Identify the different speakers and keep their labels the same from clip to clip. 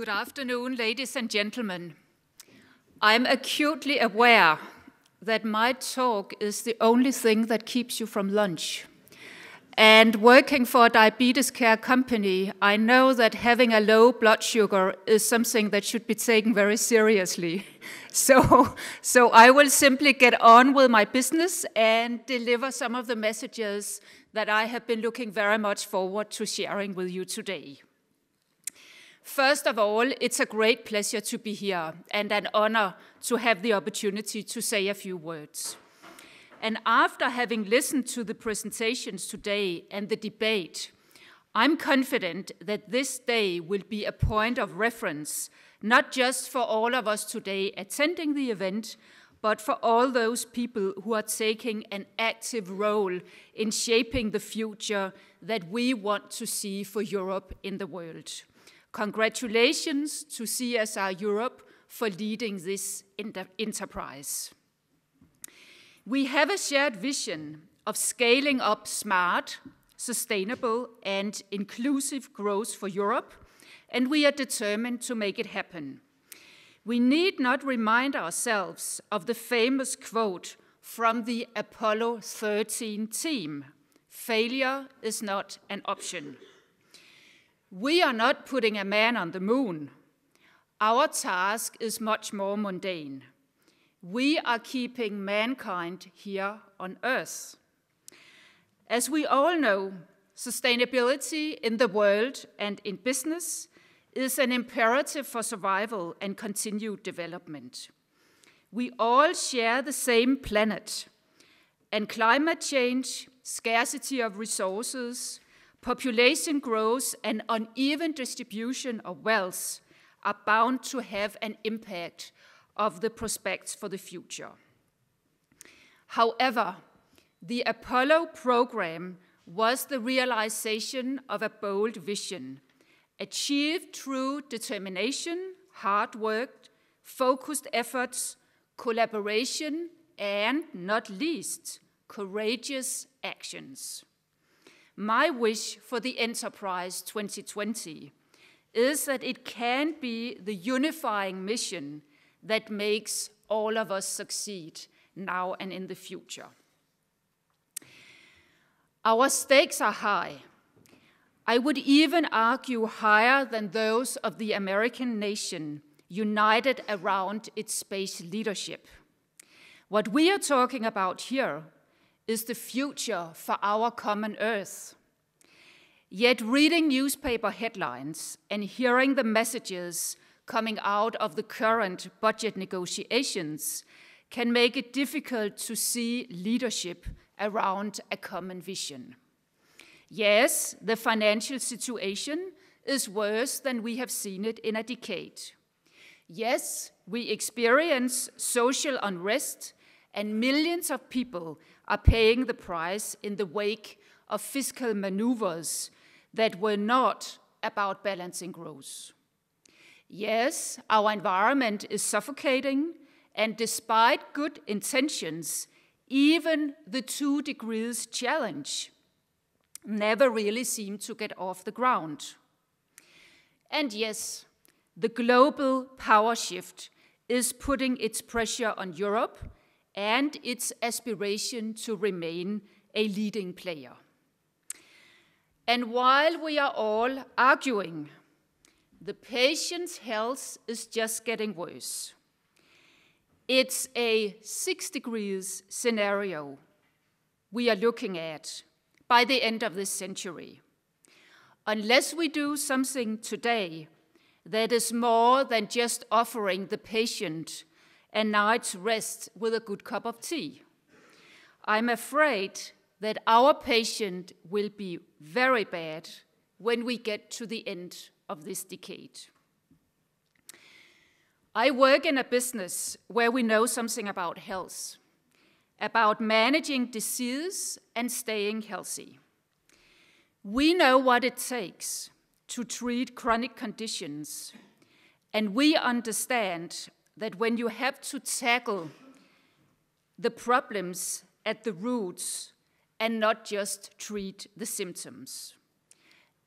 Speaker 1: Good afternoon, ladies and gentlemen. I'm acutely aware that my talk is the only thing that keeps you from lunch. And working for a diabetes care company, I know that having a low blood sugar is something that should be taken very seriously. So I will simply get on with my business and deliver some of the messages that I have been looking very much forward to sharing with you today. First of all, it's a great pleasure to be here and an honor to have the opportunity to say a few words. And after having listened to the presentations today and the debate, I'm confident that this day will be a point of reference, not just for all of us today attending the event, but for all those people who are taking an active role in shaping the future that we want to see for Europe in the world. Congratulations to CSR Europe for leading this enterprise. We have a shared vision of scaling up smart, sustainable, and inclusive growth for Europe, and we are determined to make it happen. We need not remind ourselves of the famous quote from the Apollo 13 team: "Failure is not an option." We are not putting a man on the moon. Our task is much more mundane. We are keeping mankind here on Earth. As we all know, sustainability in the world and in business is an imperative for survival and continued development. We all share the same planet, and climate change, scarcity of resources, population growth, and uneven distribution of wealth are bound to have an impact of the prospects for the future. However, the Apollo program was the realization of a bold vision, achieved through determination, hard work, focused efforts, collaboration, and, not least, courageous actions. My wish for the Enterprise 2020 is that it can be the unifying mission that makes all of us succeed now and in the future. Our stakes are high. I would even argue higher than those of the American nation united around its space leadership. What we are talking about here is the future for our common Earth. Yet reading newspaper headlines and hearing the messages coming out of the current budget negotiations can make it difficult to see leadership around a common vision. Yes, the financial situation is worse than we have seen it in a decade. Yes, we experience social unrest, and millions of people are paying the price in the wake of fiscal maneuvers that were not about balancing growth. Yes, our environment is suffocating, and despite good intentions, even the 2 degrees challenge never really seemed to get off the ground. And yes, the global power shift is putting its pressure on Europe and its aspiration to remain a leading player. And while we are all arguing, the patient's health is just getting worse. It's a 6 degrees scenario we are looking at by the end of this century. Unless we do something today that is more than just offering the patient a night's rest with a good cup of tea, I'm afraid that our patient will be very bad when we get to the end of this decade. I work in a business where we know something about health, about managing disease and staying healthy. We know what it takes to treat chronic conditions, and we understand that when you have to tackle the problems at the roots and not just treat the symptoms.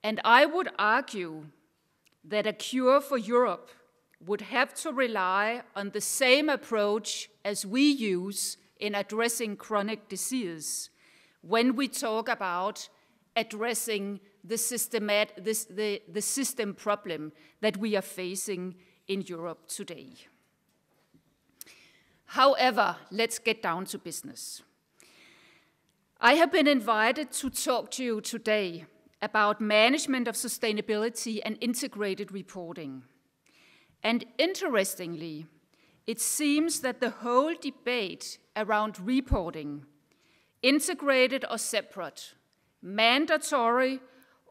Speaker 1: And I would argue that a cure for Europe would have to rely on the same approach as we use in addressing chronic disease when we talk about addressing the system problem that we are facing in Europe today. However, let's get down to business. I have been invited to talk to you today about management of sustainability and integrated reporting. And interestingly, it seems that the whole debate around reporting, integrated or separate, mandatory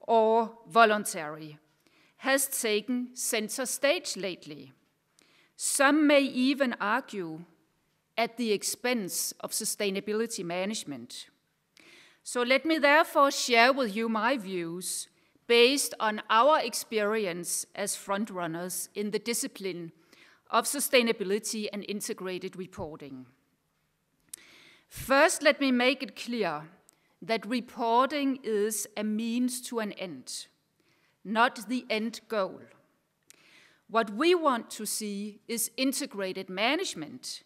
Speaker 1: or voluntary, has taken center stage lately. Some may even argue at the expense of sustainability management. So let me therefore share with you my views based on our experience as frontrunners in the discipline of sustainability and integrated reporting. First, let me make it clear that reporting is a means to an end, not the end goal. What we want to see is integrated management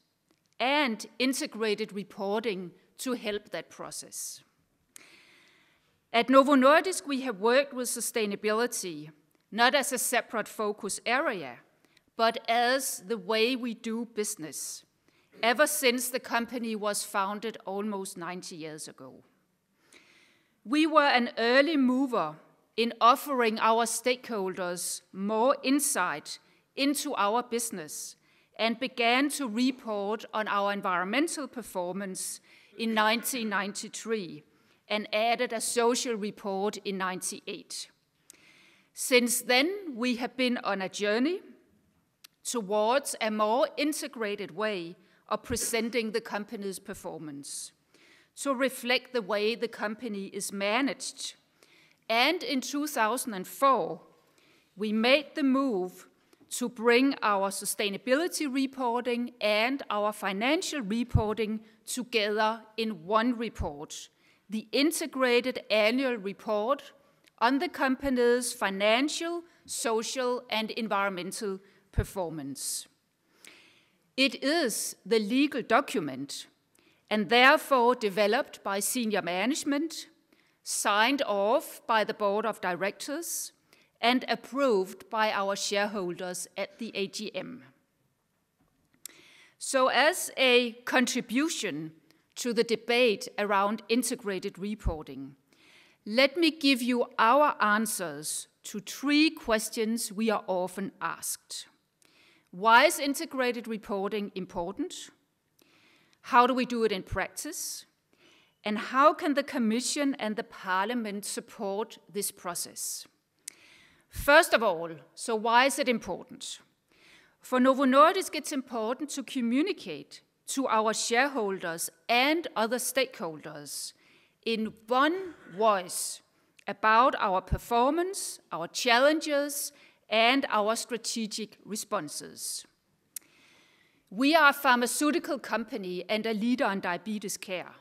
Speaker 1: and integrated reporting to help that process. At Novo Nordisk, we have worked with sustainability, not as a separate focus area, but as the way we do business, ever since the company was founded almost 90 years ago. We were an early mover in offering our stakeholders more insight into our business and began to report on our environmental performance in 1993 and added a social report in 1998. Since then, we have been on a journey towards a more integrated way of presenting the company's performance to reflect the way the company is managed. And in 2004, we made the move to bring our sustainability reporting and our financial reporting together in one report, the integrated annual report on the company's financial, social, and environmental performance. It is the legal document and therefore developed by senior management, signed off by the board of directors, and approved by our shareholders at the AGM. So as a contribution to the debate around integrated reporting, let me give you our answers to 3 questions we are often asked. Why is integrated reporting important? How do we do it in practice? And how can the Commission and the Parliament support this process? First of all, so why is it important? For Novo Nordisk, it's important to communicate to our shareholders and other stakeholders in one voice about our performance, our challenges, and our strategic responses. We are a pharmaceutical company and a leader in diabetes care.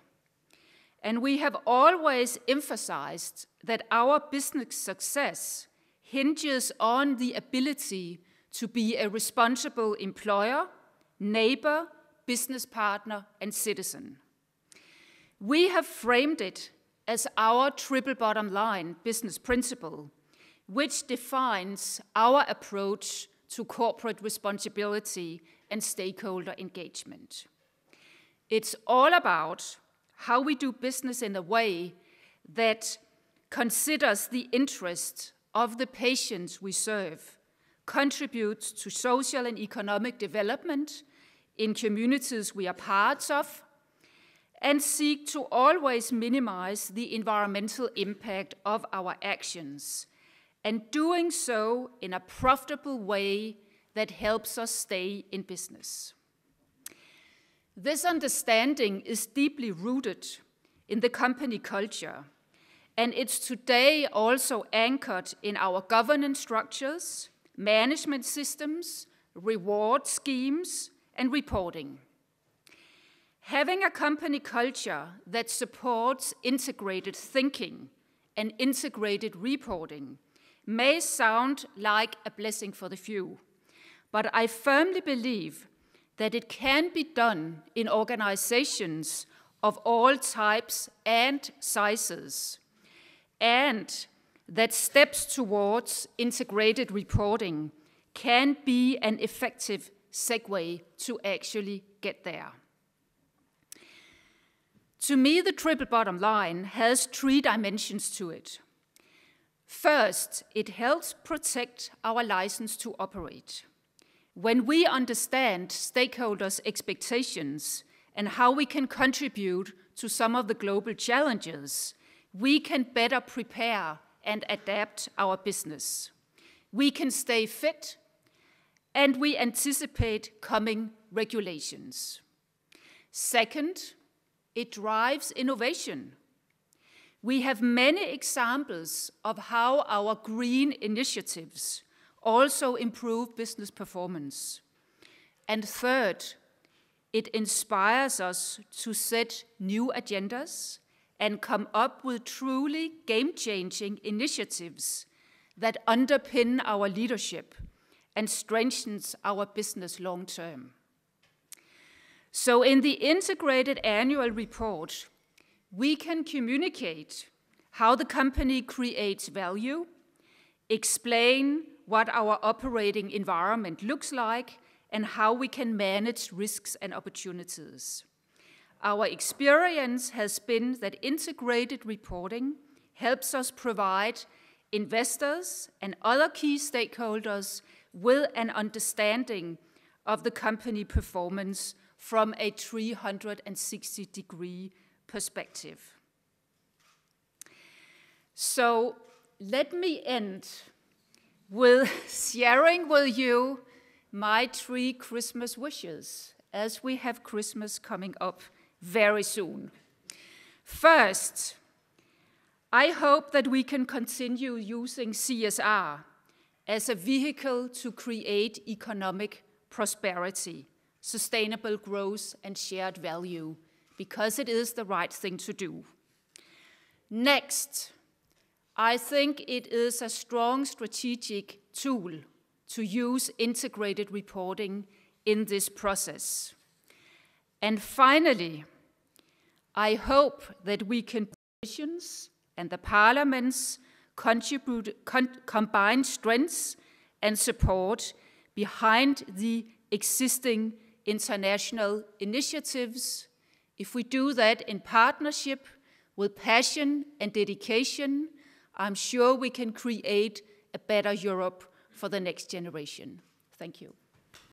Speaker 1: And we have always emphasized that our business success hinges on the ability to be a responsible employer, neighbor, business partner, and citizen. We have framed it as our triple bottom line business principle, which defines our approach to corporate responsibility and stakeholder engagement. It's all about how we do business in a way that considers the interest of the patients we serve, contributes to social and economic development in communities we are parts of, and seek to always minimize the environmental impact of our actions, and doing so in a profitable way that helps us stay in business. This understanding is deeply rooted in the company culture, and it's today also anchored in our governance structures, management systems, reward schemes, and reporting. Having a company culture that supports integrated thinking and integrated reporting may sound like a blessing for the few, but I firmly believe that it can be done in organizations of all types and sizes, and that steps towards integrated reporting can be an effective segue to actually get there. To me, the triple bottom line has 3 dimensions to it. First, it helps protect our license to operate. When we understand stakeholders' expectations and how we can contribute to some of the global challenges, we can better prepare and adapt our business. We can stay fit, and we anticipate coming regulations. Second, it drives innovation. We have many examples of how our green initiatives also improve business performance. And third, it inspires us to set new agendas and come up with truly game-changing initiatives that underpin our leadership and strengthens our business long-term. So in the integrated annual report, we can communicate how the company creates value, explain what our operating environment looks like, and how we can manage risks and opportunities. Our experience has been that integrated reporting helps us provide investors and other key stakeholders with an understanding of the company performance from a 360-degree perspective. So let me end with sharing with you my 3 Christmas wishes, as we have Christmas coming up very soon. First, I hope that we can continue using CSR as a vehicle to create economic prosperity, sustainable growth, and shared value, because it is the right thing to do. Next, I think it is a strong strategic tool to use integrated reporting in this process. And finally, I hope that we can politicians and the parliaments combine strengths and support behind the existing international initiatives. If we do that in partnership with passion and dedication, I'm sure we can create a better Europe for the next generation. Thank you.